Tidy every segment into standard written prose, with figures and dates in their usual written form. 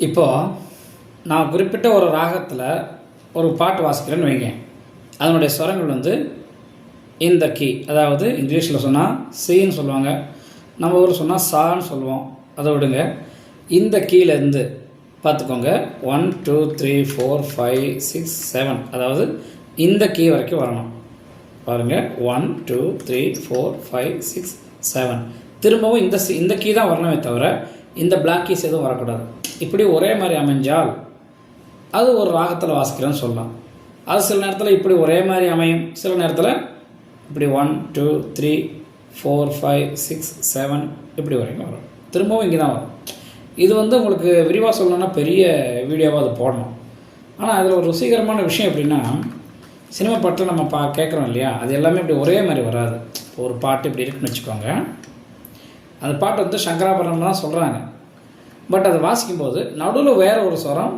இப்போது நான் குறிப்பிட்ட ஒரு ராகத்தில் ஒரு பாட்டு வாசிக்கிறேன்னு வைங்க. அதனுடைய ஸ்வரங்கள் வந்து இந்த கீ, அதாவது இங்கிலீஷில் சொன்னால் சின்னு சொல்லுவாங்க, நம்ம ஊர் சொன்னால் சான்னு சொல்லுவோம். அதை விடுங்க. இந்த கீழேருந்து பார்த்துக்கோங்க, 1 2 3 4 5 6 7, அதாவது இந்த கீ வரைக்கும் வரணும். பாருங்கள், 1 2 3 4 5 6 7. திரும்பவும் இந்த கீ தான் வரணுமே தவிர இந்த பிளாக் கீஸ் எதுவும் வரக்கூடாது. இப்படி ஒரே மாதிரி அமைஞ்சால் அது ஒரு ராகத்தில் வாசிக்கிறேன்னு சொல்லலாம். அது சில நேரத்தில் இப்படி ஒரே மாதிரி அமையும், சில நேரத்தில் இப்படி 1 2 3 4 5 6 7 இப்படி வரைக்கும் வரும். திரும்பவும் இங்கே தான் வரும். இது வந்து உங்களுக்கு விரிவாக சொல்லணுன்னா பெரிய வீடியோவாக அது போடணும். ஆனால் அதில் ஒரு ருசிகரமான விஷயம் எப்படின்னா, சினிமா பாட்டில் நம்ம கேட்குறோம் இல்லையா, அது எல்லாமே இப்படி ஒரே மாதிரி வராது. ஒரு பாட்டு இப்படி இருக்குன்னு வச்சுக்கோங்க, அந்த பாட்டு வந்து சங்கராபரணம் தான் சொல்கிறாங்க. பட் அதை வாசிக்கும்போது நடுவில் வேறு ஒரு ஸ்வரம்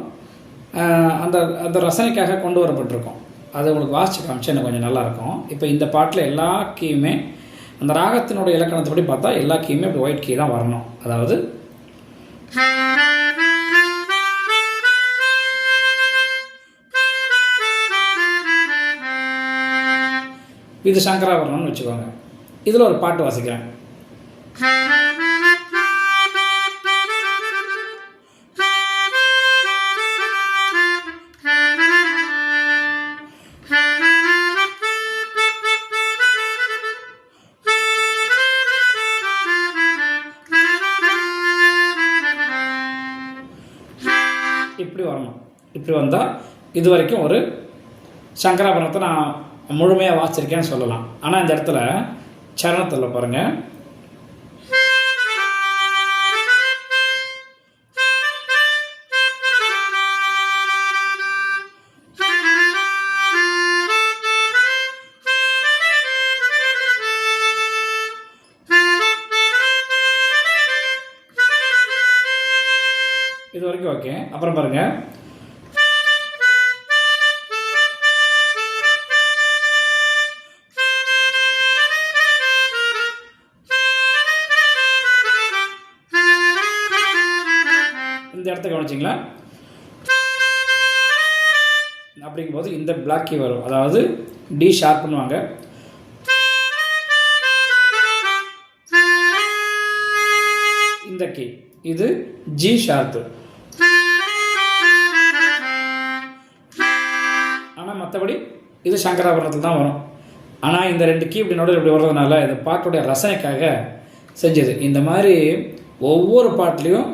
அந்த அந்த ரசனைக்காக கொண்டு வரப்பட்டிருக்கும். அது உங்களுக்கு வாசித்து காமிச்சா எனக்கு கொஞ்சம் நல்லாயிருக்கும். இப்போ இந்த பாட்டில் எல்லா கீயுமே அந்த ராகத்தினுடைய இலக்கணத்தைப்படி பார்த்தா எல்லா கீயுமே இப்படி ஒயிட் கீ தான் வரணும். அதாவது இது சங்கராபரணம்னு வச்சுக்கோங்க. இதில் ஒரு பாட்டு வாசிக்கிறேன். இப்படி வரணும். இப்படி வந்தால் இது வரைக்கும் ஒரு சங்கராபரணத்தை நான் முழுமையாக வாசிச்சிருக்கேன்னு சொல்லலாம். ஆனால் இந்த இடத்துல சரணத்தில் பாருங்கள், இது வரைக்கும் ஓகே. அப்புறம் பாருங்கள், இந்த இடத்த கவனிச்சிங்களா? அப்படிங்கும்போது இந்த பிளாக் கீ வரும், அதாவது டி ஷார்ப் பண்ணுவாங்க. இந்த கீ இது ஜி ஷார்ப்பு. ஆனால் மற்றபடி இது சங்கராபரணத்தில் தான் வரும். ஆனால் இந்த ரெண்டு கீ இப்படி நடுவில் இப்படி வர்றதுனால இது பாட்டுடைய ரசனைக்காக செஞ்சது. இந்த மாதிரி ஒவ்வொரு பாட்டுலேயும்